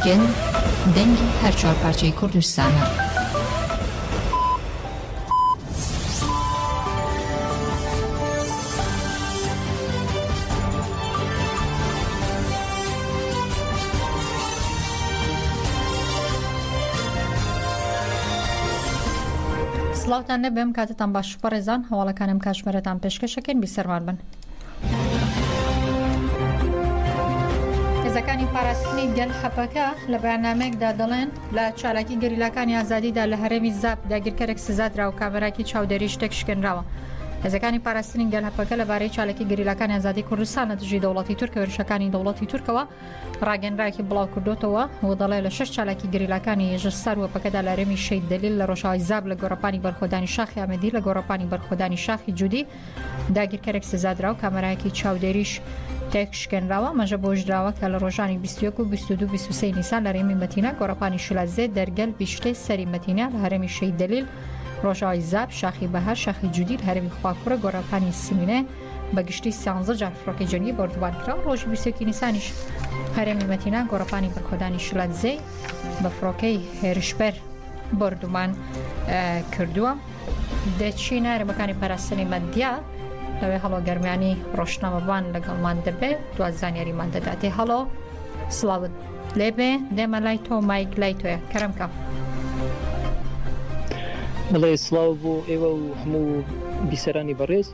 گل دنگی هر چهار پارچه کردستانه. سلاوتان نبیم کاتتان باش پرزان حوالا کنم کشمرتان پیشکشکن بیسرمان بن. زکانی پاراستنی گل حپکه لبرنامه دادلن لچالاکی گریلاکانی آزادی در لحرمی زاب داگر کرک سزاد را و کامراکی چاودریش تکشکن راو. زکانی پاراستنی گل حپکه لباره چالاکی گریلاکانی آزادی کردستان نتیجه دولتی ترک و ورشکانی دولتی ترک و راگن راکی بلاو کردوتو و دلیل شش چالاکی گریلاکانی جستار و پکه لحرمی شید دلیل لروشای زاب لگورپانی برخودانی شاخی آمدی لگورپانی برخودانی شاخی جودی داگر کرک سزاد را و کامراکی چاودریش تکشکن راوا مجا بوج راوا که لروجانی 21 و 22 23 نیسان لرمی متینه گورپانی شلزه درگل بیشتر سری متینه لهرمی شید دلیل روجای زاب شاخی بهر شاخی جودی لهرمی خواکور گورپانی سمینه بگشتی 13 جار فروک جنگی بردوان کرا روج 21 نیسانش هرمی متینه گورپانی برخودانی شلزه به فروکی هرشبر بردوان کردوا دچینه رمکانی پرستنی مدیا لوی حالا گرمیانی روشنامه‌بان لگال مانده به دو زنیاری مانده داده حالا سلاوت لبه دم لایتو مایک لایتوه کرم که الله سلاو ایو همو بیسرانی بارز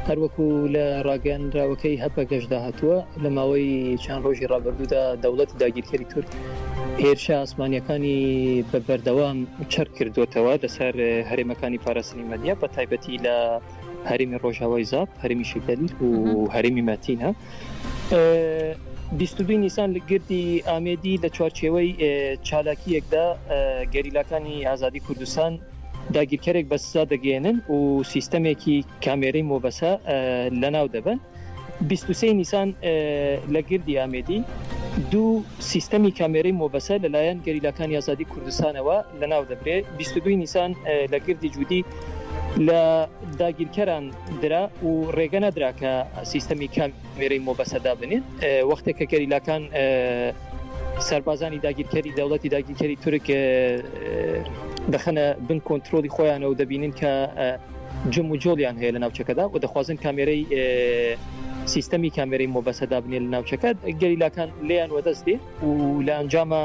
هر وکو لراگان راوکی هپا گشته هاتوا لماوی چند روزی را بردو دا دولت داگیرکاری ترک هێرشە ئاسمانیەکانی بە بەردەوام چەر کردوتەوە لەسەر هەرێمەکانی پاراستنی مەدیا بە تایبەتی لە هەرێمی ڕۆژاوای زاب هەرێمی شێدەلیل و هەرێمی مەتینە 22 نیسان لە گردی ئامێدی لە چوارچێوەی چالاکیەکدا گەریلاکانی ئازادی کوردستان داگیرکەرێک بە سزا دەگەێنن و سیستەمێکی کامێرەی مۆبەسە لەناو دەبن 23 نیسان لە گردی ئامێدی دو سیستەمی کامێرەی مۆبەسە لەلایەن گەریلاکانی ئازادی کوردستانەوە لەناو دەبرێت 22 نیسان لە گردی جوودی لە داگیرکەران درا و ڕێگە نەدرا کە سیستەمی کامێرەی مۆبەسەدا بنێن وەختێک کە گەریلاکان سەربازانی داگیرکەری دەوڵەتی داگیرکەری تورک دەخەنە بن کۆنتترۆلی خۆیانە و دەبینن کە جم و جۆڵیان هەیە لە ناوچەکەدا و دەخوازن کامێرەی سیستەمی کامێرەی مۆبەسەدا بنێ لە ناوچەکە گەریلاکان لێیان وەدەستێ و لە ئەنجامە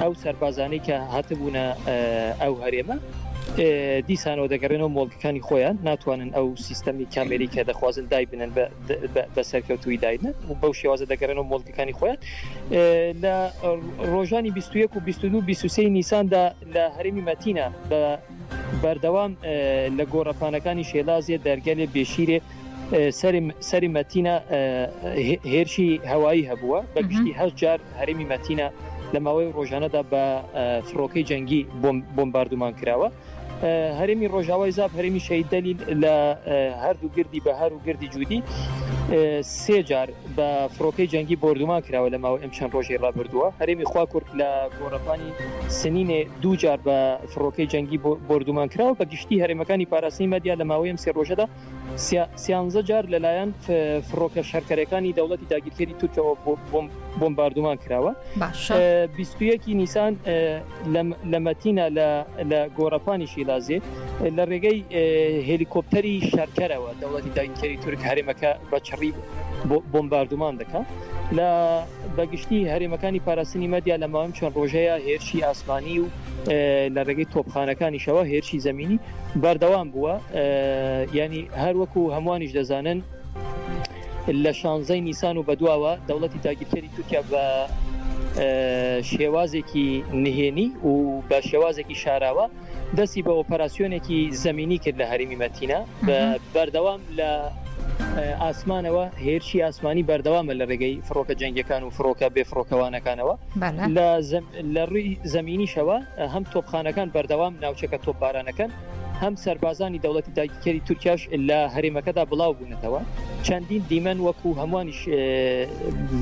ئەو سەربازانەی کە هاتبوونە ئەو هەرێمە دیسانەوە دەگەڕێنەوە مۆڵکەکانی خۆیان ناتوانن ئەو سیستەمی کامێری کە دەخوازن دای بنن بە سەرکەوتوی داینە و بەو شێوازە دەگەڕێنەوە مۆڵکەکانی خۆیان لە ڕۆژانی 21 و 22 23 نیساندا لە هەرێمی مەتینە بە بەردەوام لە گۆڕەپانەکانی شێلازیە دەرگەلێ بێشیرێ سەری مەتینە هێرشی هەوایی هەبووە بەگشتی 8 جار هەرێمی مەتینە لە ماوەی ڕۆژانەدا بە فڕۆکەی جەنگی بۆمباردومان کراوە هەرێمی ڕۆژاوای زاب هەرێمی شەیدەلیل لە هەردوو گردی بەهار و گردی جوودی 3 جار بە فڕۆکەی جەنگی بردومان کراوە لە ماوەی ئەم چەند ڕۆژی ڕابردووە هەرێمی خواکورد لە گۆڕەپانی سنینێ 2 جار بە فڕۆکەی جەنگی بردومان کراوە بە گشتی هەرێمەکانی پاراستنی مەدیا لە ماوەی ئەم 3 ڕۆژەدا 13 جار لەلایەن فڕۆکە شەرکەرەکانی دەوڵەتی داگیرکەری تورکەوە بۆمباردومان کراوە 21 نیسان لە مەتینە لە گۆڕەپانی شیلازێ لە ڕێگەی هێلیکۆپتەری شەرکەرەوە دەوڵەتی داگیرکەری تورک هەرێمەکە بە چڕی بۆمباردومان دەکات لە بەگشتی هەرێمەکانی پاراستنی مەدیا لە ماوەی چەند ڕۆژەیە هێرشی ئاسمانی و لە ڕێگەی تۆپخانەکانیشەوە هێرشی زەمینی بەردەوام بووە ینی هەر وەکو هەمووانیش دەزانن لە 16 نیسان و بەدواوە دەوڵەتی داگیرکەری تورکیا بە شێوازێکی نهێنی و بە شێوازێکی شاراوە دەستی بە ئۆپەراسیۆنێکی زەمینی کرد لە هەرێمی مەتینە بەردەوام لە ئاسمانەوە هێرشی ئاسمانی بەردەوامە لە ڕێگەی فڕۆکە جەنگەکان و فڕۆکە بێفڕۆکەوانەکانەوە لە ڕووی زەمینیشەوە هەم تۆپخانەکان بەردەوام ناوچەکە تۆپبارانەکەن هەم سەربازانی دەوڵەتی داگیرکەری تورکیاش لە هەرێمەکەدا بڵاو بوونەتەوە چەندین دیمەن وەکو هەمووانیش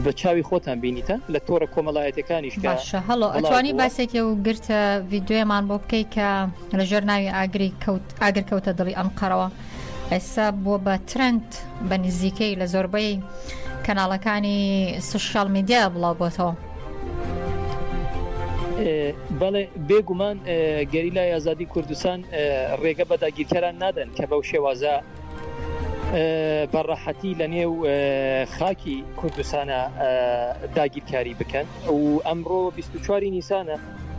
بە چاوی خۆتان بینیتە لە تۆرە کۆمەڵایەتەکانیش باشە هەڵۆ ئەتوانی باسێکی و گرتە ڤیددیۆمان بۆ بکەی کە لە ژێرناوی ئاگر کەوتە دڵی ئەنقەرەوە ئێستا بووە بە ترند بە نزیکەی لە زۆربەی کەناڵەکانی سوشیال میدیا بڵاو بۆتەوە بەڵێ بێگومان گەریلای ئازادی کوردستان ڕێگە بە داگیرکەران نادەن کە بەو شێوازە بەڕەحەتی لە نێو خاکی کوردستانە داگیرکاری بکەن و ئەمڕۆ 24 نیسانە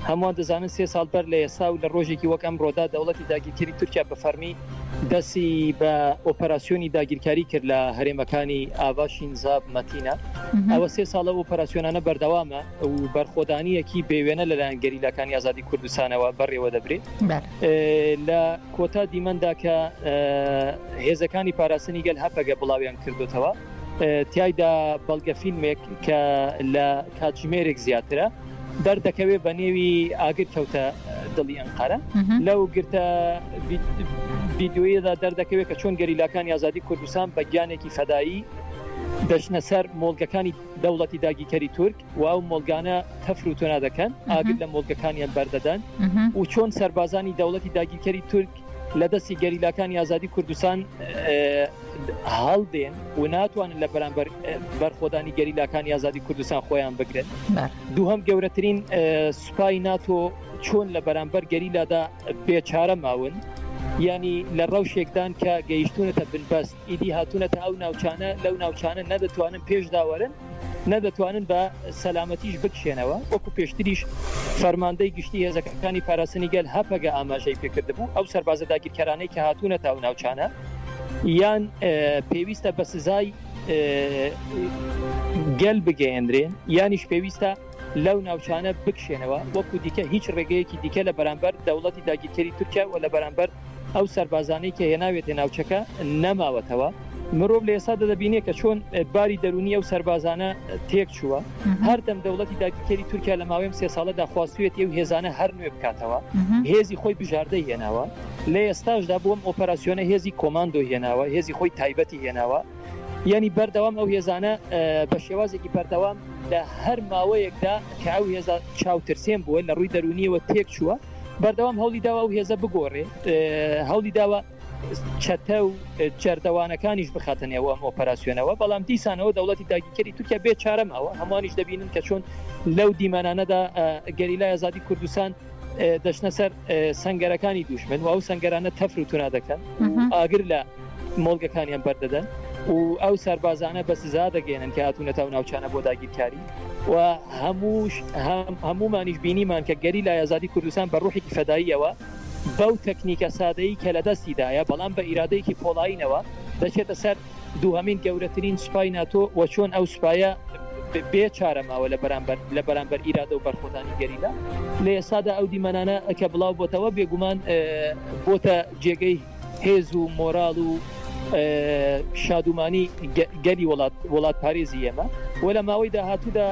هەمووان دەزانن 3 ساڵ بەر لە ئێستا و لە ڕۆژێکی وەک ئەمڕۆدا دەوڵەتی داگیرکاری تورکیا بە فەرمی دەستی بە ئۆپەراسیۆنی داگیرکاری کرد لە هەرێمەکانی ئاواشین زاب مەتینە ئەوە 3 ساڵە ئۆپەراسیۆنانە بەردەوامە و بەرخۆدانیەکی بێوێنە لەلایەن گەریلاکانی ئازادی کوردستانەوە بەڕێوە دەبرێت لە کۆتا دیمەندا کە هێزەکانی پاراستنی گەل هەپەگە بڵاویان کردوتەوە تیایدا بەڵگە فیلمێک کە لە کاتژمێرێک زیاترە دەردەکەوێت بە نێوی ئاگر کەوتە دڵی ئەنقەرە لەو گرتە ڤیدیۆیەدا دەردەکەوێت کە چۆن گەریلاکانی ئازادی کوردستان بە گیانێکی فەدایی دەچنە سەر مۆڵگەکانی دەوڵەتی داگیرکەری تورک و ئەو مۆڵگانە تەفر و تۆنا دەکەن ئاگر لە مۆڵگەکانیان بەردەدەن و چۆن سەربازانی دەوڵەتی داگیرکەری تورک لە دەستی گەریلاکانی ئازادی کوردستان هەڵدێن و ناتوانن لە بەرامبەر بەرخۆدانی گەریلاکانی ئازادی کوردستان خۆیان بگرن. دووهەم گەورەترین سوپای ناتۆ چۆن لە بەرامبەر گەریلادا بێچارە ماون ینی لە ڕەوشێکدان کە گەیشتونەتە بنبەست ئیدی هاتوونەتە ئەو ناوچانە لەو ناوچانە نەدەتوانن پێش داوەرن نەدەتوانن بە سەلامەتیش بکشێنەوە وەکو پێشتریش فەرماندەی گشتی هێزەکانی پاراستنی گەل هەپەگە ئاماژەی پێکردبوو ئەو سەربازە داگیرکەرانەی کە هاتوونەتە ئەو ناوچانە یان پێویستە بە سزای گەل بگەیەندرێن یانیش پێویستە لەو ناوچانە بکشێنەوە وەکو دیکە هیچ ڕێگەیەکی دیکە لە بەرامبەر دەوڵەتی داگیرکەری تورکیا و لە بەرامبەر ئەو سەربازانەی کە هێناوێتە ناوچەکە نەماوەتەوە مرۆڤ لە ئێستا دەبینێت کە چۆن باری دەرونی ئەو سەربازانە تێک چووە هەردەم دەوڵەتی داگیرکەری تورکیا لە ماوەی 3 ساڵەدا خواستوێت ئەو هێزانە هەر نوێ بکاتەوە هێزی خۆی بژاردەی هێناوە لە ئێستاشدا بۆم ئۆپەراسیۆنە هێزی کۆماندۆ هێناوە هێزی خۆی تایبەتی هێناوە ینی بەردەوام ئەو هێزانە بە شێوازێکی بەردەوام لە هەر ماوەیەکدا کە ئەو هێزە چاوترسێن بووە لە ڕووی دەرونیەوە تێک چووە بەردەوام هەوڵی داوە و هێزە بگۆڕێ هەوڵی داوە چەتە و جەردەوانەکانیش بخاتنەوە ئەم ئۆپەراسیۆنەوە بەڵام دیسانەوە دەوڵەتی داگیرکەری تورکیا بێچارەماوە هەمووانیش دەبینن کە چۆن لەو دیمانانەدا گەریلای ئازادی کوردستان دەچنە سەر سەنگەرەکانی دوشمن و ئەو سەنگەرانە تەفر و تونا دەکەن ئاگر لە مۆڵگەکانیان بەردەدەن و ئەو سەربازانە بە سزا دەگەێنن کە هاتوونەتە و ناوچانە بۆ داگیرکاری و هەمومانیش بینیمان کە گەریلای ئازادی کوردستان بە ڕوحێکی فەداییەوە بەو تەکنیکە سادەیی کە لە دەستیدایە بەڵام بە ئیرادەیەکی پۆڵاینەوە دەچێتە سەر دووهەمین گەورەترین سوپای ناتۆ و چۆن ئەو سوپایە بێچارەماوە لە بەرامبەر ئیرادە و بەرخۆدانی گەریلا لە ئێستادا ئەو دیمەنانە کە بڵاو بۆتەوە بێگومان بۆتە جێگەی هێز و مۆراڵ و شادومانی گەلی وڵات پارێزی ئێمە و لە ماوەی داهاتوودا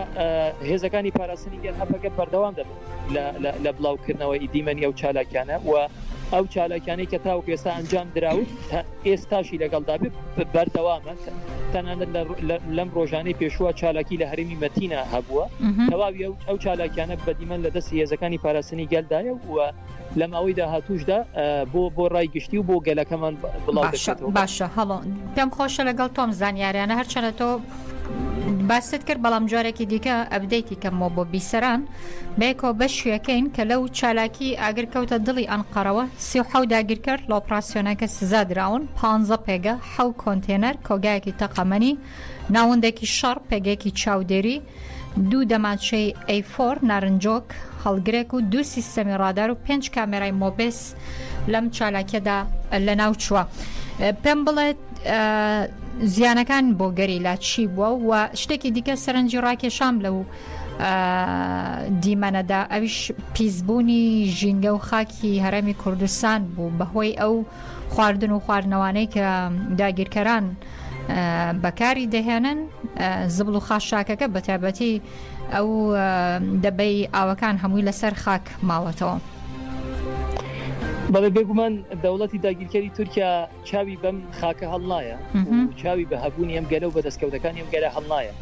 هێزەکانی پاراستنی گەل هەپەگە بەردەوام دەبن لە بڵاوکردنەوەی دیمەنی ئەو چالاکیانە و ئەو چالاکیانەی کە تاوەکو ئێستا ئەنجام دراوت ئێستاشی لەگەڵدا بەردەوامە تەنانەت لەم ڕۆژانەی پێشووە چالاکی لە هەرێمی مەتینە هەبووە تەواوی ئەو چالاکیانە بەدیمەن لە دەستی هێزەکانی پاراستنی گەلدایە و لە ماوەی داهاتووشدا بۆ ڕای گشتی و بۆ گەلەکەمان بڵاو باشە هەڵۆ پێم خۆشە لەگەڵ تۆم زانیاریانە هەرچەنە تۆ باست کرد بەڵام جارێکی دیکە ئەبدەیتی کەمەوە بۆ بیسەران بێکەوە بە شوێکەین کە لەو چالاکی ئاگر کەوتە دڵی ئەنقەرەوە 37 داگیرکرد لە ئۆپراسیۆنەکە سزا دراون 15 پێگە 7 کۆنتێنەر کۆگایەکی تەقەمەنی ناوەندێکی شەڕ پێگەیەکی چاودێری 2 دەماچەی A4 نارنجۆک هەڵگرێک و 2 سیستەمی ڕادار و 5 کامێرای مۆبس لەم چالاکیەدا لە ناو چووە پێم بڵێت زیانەکان بۆ گەریلا چی بووە و شتێکی دیکە سەرنجی ڕاکێشام لەو دیمەنەدا ئەویش پیسبوونی ژینگە و خاکی هەرێمی کوردستان بوو بەهۆی ئەو خواردن و خواردنەوانەی کە داگیرکەران بەکاری دەهێنن زبڵ و خاشاکەکە بە تایبەتی ئەو دەبەی ئاوەکان هەمووی لەسەر خاک ماوەتەوە. بەڵێ بێگومان دەوڵەتی داگیرکەری تورکیا چاوی بەم خاکە هەڵنایە و چاوی بە هەبوونی ئەم گەلە و بەدەستکەوتەکانی ئەم گەلە هەڵنایە.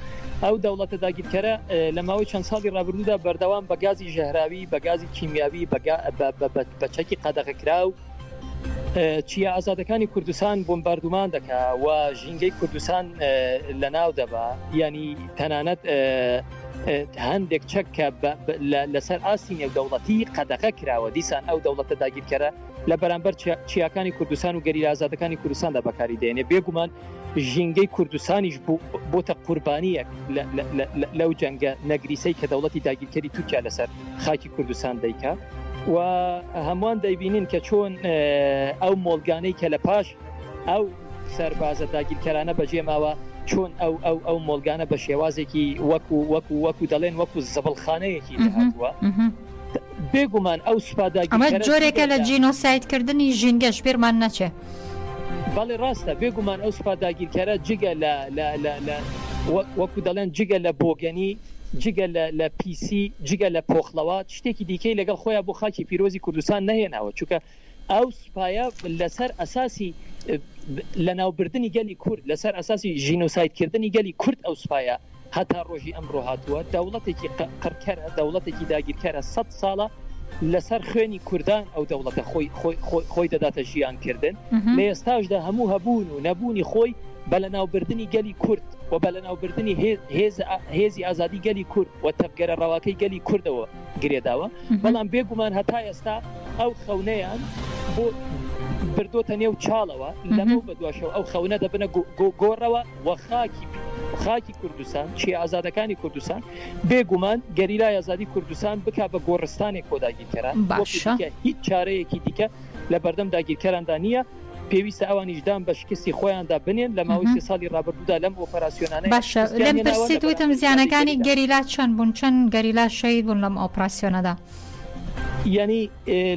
ئەو دەوڵەتە داگیرکەرە لە ماوەی چەند ساڵی ڕابردوودا بەردەوام بە گازی ژەهراوی بە گازی کیمیاوی بە چەکی قەدەغەکراو چیە ئازادەکانی کوردستان بۆمباردومان دەکا و ژینگەی کوردستان لە ناو دەبا ینی تەنانەت هەندێک چەککە لەسەر ئاسی نێودەوڵەتی قەدەغە کراوە دیسان ئەو دەوڵەتە داگیرکەرە لە بەرامبەر چیاکانی کوردستان و گەریلا ئازادەکانی کوردستاندا بەکاری دێنێ بێگومان ژینگەی کوردستانیش بۆتە قوربانیەک لەو جەنگە نەگریسەی کە دەوڵەتی داگیرکەری تورکیا لەسەر خاکی کوردستان دەیکا و هەمووان دەیبینین کە چۆن ئەو مۆڵگانەی کە لە پاش ئەو سەربازە داگیرکەرانە بەجێ ماوە چۆن ئەو مۆڵگانە بە شێوازێکی وەکو دەڵێن وەکو زەبڵخانەیەکی هاتووە بێگومان ئەو سوپاداگیرکەرە ئەمە جۆرێکە لە جینۆسایدکردنی ژینگەش پێرمان نەچێ بەڵێ ڕاستە بێگومان ئەو سوپاداگیرکەرە جگە وەکو دەڵێن جگە لە بۆگەنی جگە لە پیسی جگە لە پۆخڵەوە شتێکی دیکەی لەگەڵ خۆیان بۆ خاکی پیرۆزی کوردستان نەهێناوە چونکە ئەو سوپایە لەسەر ئەساسی لە ناوبردننی گەلی کورد لەسەر ئەساسی ژینۆسایدکردنی گەلی کورد ئەو سوپایە هەتا ڕۆژی ئەمڕۆ هاتووە دەوڵەتێکی قڕکەرە دەوڵەتێکی داگیرکەرە 100 ساڵە لەسەر خوێنی کوردان ئەو دەوڵەتە خۆی دەداتە ژیانکردن لە ئێستاشدا هەموو هەبوون و نەبوونی خۆی بە لە ناوبردننی گەلی کورد و بە لە ناوبردننی هێزی ئازادی گەلی کورد و تەبگەرە ڕەواکەی گەلی کوردەوە گرێداوە بەڵام بێگومان هەتا ئێستا ئەو خەونەیان بۆ بردۆتە نێو چاڵەوە لەمە بە دواشەوە ئەو خەونە دەبنە گۆڕەوە و خاکی کوردستان چی ئازادەکانی کوردستان بێگومان گەریلای ئازادی کوردستان بک بە گۆڕستانێک کۆداگیرکەران هیچ چارەیەکی دیکە لە بەردەم داگیرکەراندا نییە پێویستە ئەوانیشدان بە شکستی خۆیاندا بنێن لە ماوەی 3 ساڵی ڕابردوودا لەم ئۆپەراسیۆنانە باشە لەم پرسیت وتم زیانەکانی گەریلا چەند بوون چەند گەریلا شەید بوون لەم ئۆپەراسیۆنەدا یعنی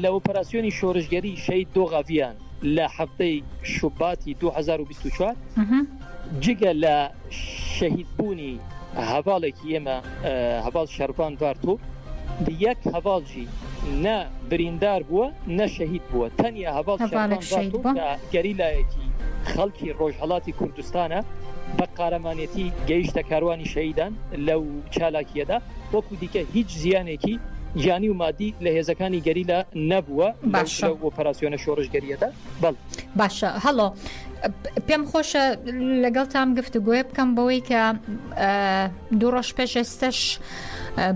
لە ئۆپەراسیۆنی شۆڕژگەری شەید دۆغاڤیان لە هەفتەی شوباتی 2024 جگە لە شەهیدبوونی هەواڵێکی ئێمە هەواڵ شەربان بارتۆ یەک هەواڵجی نە بریندار بووە نە شەهید بووە تەنیا هەواڵ شەربان بارتۆ کە گەریلایەکی خەڵکی ڕۆژهەڵاتی کوردستانە بە قارەمانێتی گەیشتە کاروانی شەهیدان لەو چالاکیەدا وەکو دیکە هیچ زیانێکی جانی و مادی لە هێزەکانی گەریلا نەبووە لە ئۆپەراسیۆنە شۆڕژگەریەدا باشە هەڵۆ پێم خۆشە لەگەڵ تام گفتوگوۆیە بکەم بەوەی کە 2 ڕۆژ پێش ئێستش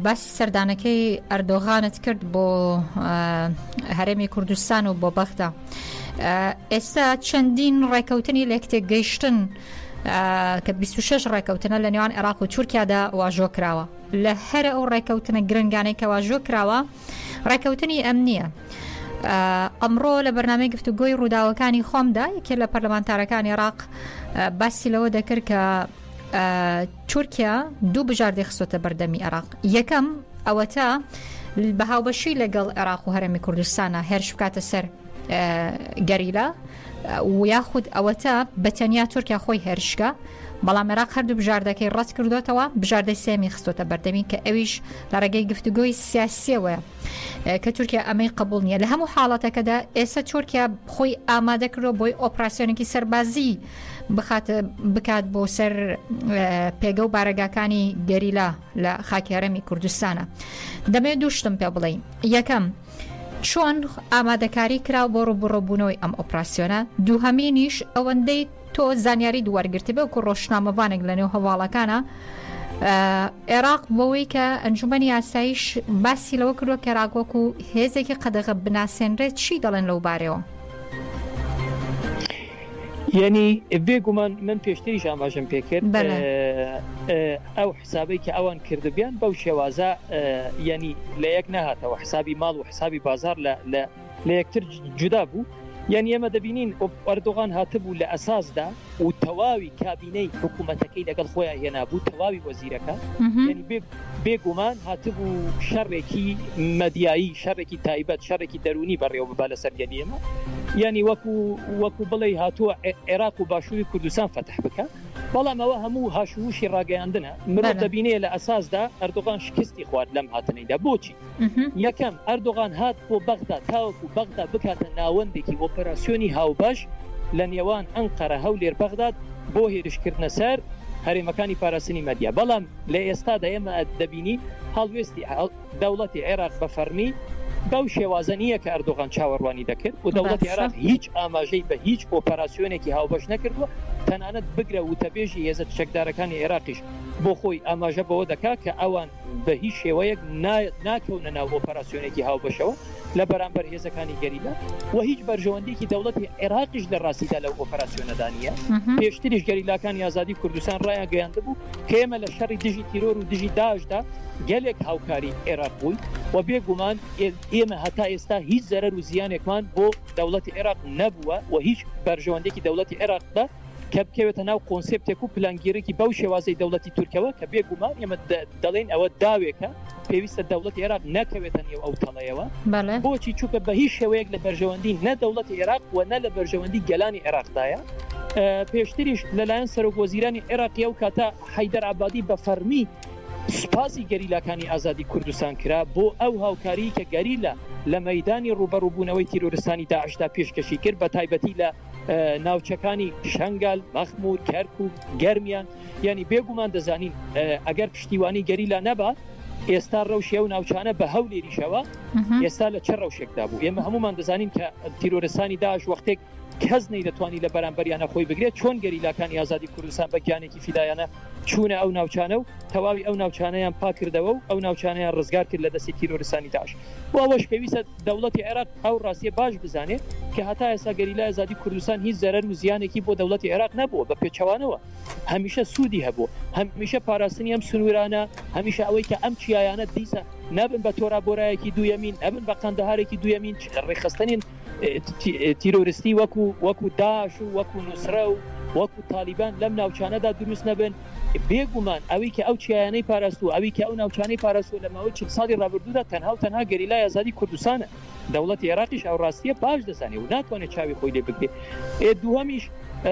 باسی سەردانەکەی ئەردۆغانت کرد بۆ هەرێمی کوردستان و بۆ بەغدا ئێستا چەندین ڕێکەوتنی لە یەکتێک گەیشتن کە 26 ڕێکەوتنە لە نێوان عێراق و تورکیادا واژۆ کراوە لە هەر ئەو ڕێکەوتنە گرنگانەی کە واژۆ کراوە ڕێکەوتنی ئەمنیە ئەمڕۆ لە بەرنامەی گفتوگۆی ڕووداوەکانی خۆمدا یەکێک لە پەرلەمانتارەکانی عێراق باسی لەوە دەکرد کە تورکیا 2 بژاردەی خستۆتە بەردەمی عێراق یەکەم ئەوەتە بە هاوبەشی لەگەڵ عێراق و هەرێمی کوردستانە هێرش بکاتە سەر گەریلا و یاخود ئەوەتە بەتەنیا تورکیا خۆی هێرشکە بەڵام عێراق هەردوو بژاردەکەی ڕەت کردوتەوە بژاردەی سێمی خستۆتە بەردەمی کە ئەویش لە ڕێگەی گفتوگۆی سیاسیەوە کە تورکیا ئەمەی قبول نییە لە هەموو حاڵەتەکەدا ئێستا تورکیا خۆی ئامادە کردەوە بۆی ئۆپراسیۆنێکی سەربازی بکات بۆ سەر پێگە و بارەگاکانی گەریلا لە خاکی هەرێمی کوردستانە دەمێت دووشتم پێ بڵێ یەکەم چۆن ئامادەکاری کراو بۆ ڕوبڕۆبوونەوەی ئەم ئۆپراسیۆنە دووهەمینیش ئەوەندەی تۆ زانیاری دووەرگرتی بە و ڕۆژنامەوانێک لە نێو هەواڵەکانە عێراق بەوەی کە ئەنجومەنی یاساییش باسی لەوە کردووە کە عێراق وەکو هێزێکی قەدەغە بناسێنرێت چی دەڵێن لەو بارەوە یعنی بێگومان من پێشتریش ئاماژەم پێکرد ئەو حسابەی کە ئەوان کردبیان بەو شێوازە یعنی لە یەک نەهاتەوە حسابی ماڵ و حسابی بازار لە یەکتر جودا بوو یعنی ئێمە دەبینین ئەردۆغان هاتبوو لە ئەساسدا و تەواوی کابینەی حکوومەتەکەی لەگەڵ خۆیان هێنابوو تەواوی وەزیرەکە یعنی بێگومان هاتبوو شەڕێکی مەدیایی شەڕێکی تایبەت شەڕێکی دەرونی بەڕێوە ببا لەسەر گەلی ئێمە یعنی وەکو بڵێ هاتووە عێراق و باشووری کوردستان فتح بکە بەڵام ئەوە هەموو هاشوشی ڕاگەیاندنە مرۆڤ دەبینێ لە ئەساسدا ئەردۆغان شکستی خوارد لەم هاتنەیدا بۆچی یەکەم ئەردۆغان هات بۆ بەغدا تاوەکو بەغدا بکاتە ناوەندێکی ئۆپەراسیۆنی هاوبەش لە نێوان ئەنقەرە هەولێر بەغداد بۆ هێرشکردنە سەر هەرێمەکانی پاراستنی مەدیا بەڵام لە ئێستادا ئێمە دەبینی هەڵوێستی دەوڵەتی عێراق بە فەرمی بەو شێوازە نییە کە ئەردۆغان چاوەڕوانی دەکرد و دەوڵەتی عێراق هیچ ئاماژەی بە هیچ ئۆپەراسیۆنێکی هاوبەش نەکردووە تەنانەت بگرە و تەبێژی هێزە چەکدارەکانی عێراقیش بۆ خۆی ئاماژە بەوە دەکات کە ئەوان بە هیچ شێوەیەک ناکەونە ناو ئۆپەراسیۆنێکی هاوبەشەوە لە بەرامبەر هێزەکانی گەریلا و هیچ بەرژەوەندێکی دەوڵەتی عێراقیش لە ڕاستیدا لەو ئۆپەراسیۆنەدا نیە. پێشتریش گەریلاکانی ئازادی کوردستان ڕایان گەیاندە بوو کە ئێمە لە شەڕی دژی تیرۆر و دژی داعشدا گەلێک هاوکاری عێراق بووین و بێگومان ئێمە هەتا ئێستا هیچ زەرەر و زیانێکمان بۆ دەوڵەتی عێراق نەبووە و هیچ بەرژەوەندێکی دەوڵەتی عێراقدا کە بکەوێتە ناو کۆنسپتێک و پلانگیرێکی بەو شێوازەی دەوڵەتی تورکەوە کە بێگومان ئێمە دەڵێن ئەوە داوێکە پێویستە دەوڵەتی عێراق نەکەوێتە نێو ئەو تەڵەیەوە بۆچی چووکە بە هیچ شێوەیەک لە بەرژەوەندی نە دەوڵەتی عێراق و نە لە بەرژەوەندی گەلانی عێراقدایە. پێشتریش لەلایەن سەرۆکوەزیرانی عێراقی ئەو کاتە حەیدەر عەبادی بە فەرمی سوپاسی گەریلاکانی ئازادی کوردستان کرا بۆ ئەو هاوکاری کە گەریلا لە مەیدانی ڕوبەڕووبوونەوەی تیرۆریستانی داعشدا پێشکەشی کرد بە تایبەتی لە ناوچەکانی شەنگال، مەخمور، کەرک و گەرمیان. یعنی بێگومان دەزانین ئەگەر پشتیوانی گەریلا نەبا ئێستا ڕەوشێ و ناوچانە بە هەولێریشەوە ئێستا لە چه ڕەوشێکدا بوو. ئێمە هەمومان دەزانین کە تیرۆریستانی داعش وەختێک کەس نەیدەتوانی لە بەرامبەریانە خۆی بگرێت چۆن گەریلاکانی ئازادی کوردستان بە گیانێکی فیدایانە چوونە ئەو ناوچانە و تەواوی ئەو ناوچانەیان پاکردەوە و ئەو ناوچانەیان ڕزگار کرد لە دەستی تیرۆریستانی داعش. و ئەوەش پێویستە دەوڵەتی عێراق ئەو ڕاستیە باش بزانێت کە هەتا ئێستا گەریلای ئازادی کوردستان هیچ زەرەر و زیانێکی بۆ دەوڵەتی عێراق نەبووە بە پێچەوانەوە هەمیشە سوودی هەبوو، هەمیشە پاراستنی ئەم سنوورانە، هەمیشە ئەوەی کە ئەم چیایانە دیسە نەبن بە تۆرابۆرایەکی دوویەمین، ئەبن بە قەندەهارێکی دوویەمین ڕێخستنین تیرۆریستی وەکو داعش و وەکو نوسرە و وەکو تالیبان لەم ناوچانەدا دروست نەبن. بێگومان ئەوەی کە ئەو چیایانەی پاراستو ئەوی کە ئەو ناوچانەی پاراستو لە ماوەی 40 ساڵی ڕابردوودا تەنها و تەنها گەریلای ئازادی کوردستانە. دەوڵەتی عێراقیش ئەو ڕاستیە باش دەزانێت و ناتوانێت چاوی خۆی لێ بگرێت. دووەمیش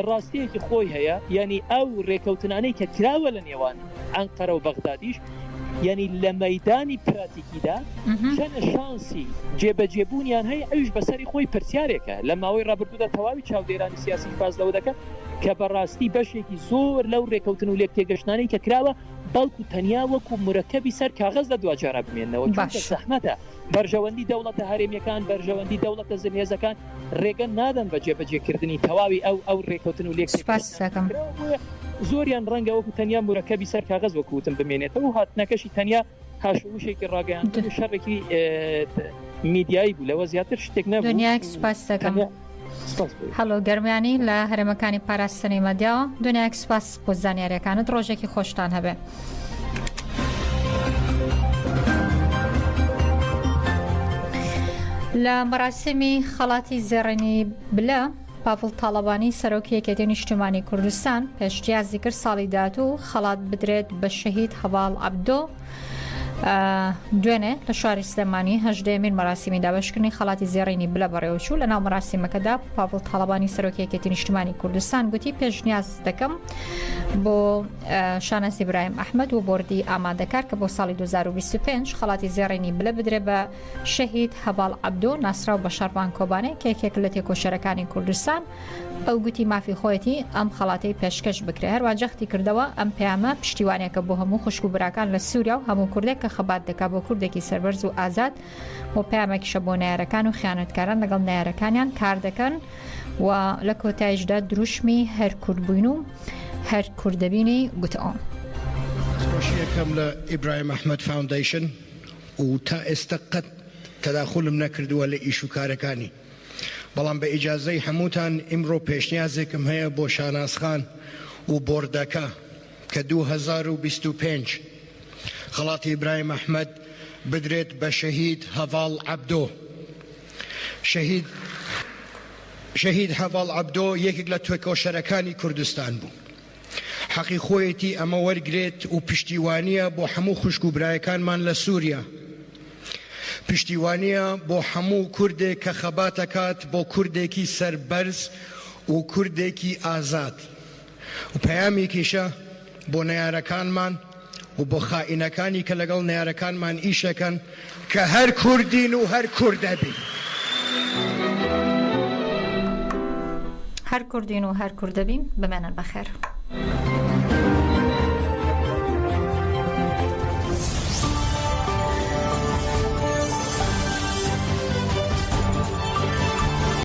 ڕاستیەکی خۆی هەیە، یعنی ئەو ڕێکەوتنانەی کە کراوە لە نێوان ئەنقەرە و بەغدادیش یعنی لە مەیدانی پراتیکیدا چەنە شانسی جێبەجێبوونیان هەیە ئەوش بەسەری خۆی پرسیارێکە لە ماوەی ڕابردوودا تەواوی چاودێرانی سیاسی باز لەوە دەکەن کە بەڕاستی بەشێکی زۆر لەو ڕێکەوتن و لێکتێگەشتانەی کە کراوە بەڵکو تەنیا وەکو مرەکەبی سەر کاغەز لە دوجارە بمێنەوە چونکە زەحمەتە. بەرژەوەندی دەوڵەتە هەرێمیەکان، بەرژەوەندی دەوڵەتە زمێزەکان ڕێگە نادەن بە جێبەجێکردنی تەواوی ئەو ڕێکەوتن و لێکتێگەشتان زۆریان ڕەنگە وەکو تەنیا مرەکەبی سەر کاغەز وەکوتم بمێنێتەوە و هاتنەکەشی تەنیا هاشوشێکی ڕاگەیان شەڕێکی میدیایی بوو لەوە زیاتر شتێک نەبوو. دنیاک سپاس دەکەم. هەڵۆ گەرمیانی لە هەرێمەکانی پاراستنی مەدیاوە. دنیاک سپاس بۆ زانیاریەکانت، ڕۆژێکی خۆشتان هەبێ. لە مەراسمی خەڵاتی زێڕینی بلە پاڤڵ تاڵەبانی سەرۆکی یەکێتی نیشتیمانی کوردستان پێشتیازی کرد ساڵی داهاتوو خەڵات بدرێت بە شەهید هەواڵ عەبدۆ. دوێنێ لە شاری سلێمانی هەژدەیەمین مەراسیمی دابەشکردنی خەڵاتی زێڕینی بلە بەڕێوەچوو لە ناو مەراسیمەکەدا پاڤڵ تاڵەبانی سەرۆکی یەکێتی نیشتیمانی کوردستان گوتی پێشنیاز دەکەم بۆ شانەس ئیبراهیم ئەحمەد و بۆردی ئامادەکار کە بۆ ساڵی 2025 خەڵاتی زێڕینی بلە بدرێ بە شەهید هەواڵ عەبدۆ ناسراو بە شەڕبان کۆبانێ کە یەکێک لە تێکۆشەرەکانی کوردستان. ئەو گوتی مافی خۆیەتی ئەم خەڵاتی پێشکەش بکرێ. هەروە جەختی کردەوە ئەم پەیامە پشتیوانێکە بۆ هەموو خوشک و براکان لە سووریا و هەموو کوردێک کە خەبات دەکات بۆ کوردێکی سەربەرز و ئازاد بۆ پەیامێکیشە بۆ نایارەکان و خیانەتکاران لەگەڵ نایارەکانیان کار دەکەن و لە کۆتاییشدا دروشمی هەر کورد بووین و هەر کوردەبینی گوتەوە. یەکەم لە ئیبراهیم ئەحمەد فاوندیشن و تا ئێستا قەت تەداخولم نەکردووە لە ئیش و کارەکانی، بەڵام بە ئیجازەی هەمووتان ئیمڕۆ پێشنیازێکم هەیە بۆ شاناسخان و بۆردەکە کە 2025 خەڵاتی ئیبراهیم ئەحمەد بدرێت بە شەهید هەواڵ عەبدۆ. شەهید هەواڵ عەبدۆ یەکێک لە تێکۆشەرەکانی کوردستان بوو. حەقی خۆیەتی ئەمە وەرگرێت و پشتیوانیە بۆ هەموو خوشک و برایەکانمان لە سووریا، پشتیوانیە بۆ هەموو کوردێک کە خەباتەکات بۆ کوردێکی سەربەرز و کوردێکی ئازاد و پەیامێکیشە بۆ نەیارەکانمان و بۆ خائینەکانی کە لەگەڵ نەیارەکانمان ئیشەکەن کە هەر کوردین و هەر کوردەبین. هەر کوردین و هەر کوردەبین. بمێنن بەخێر.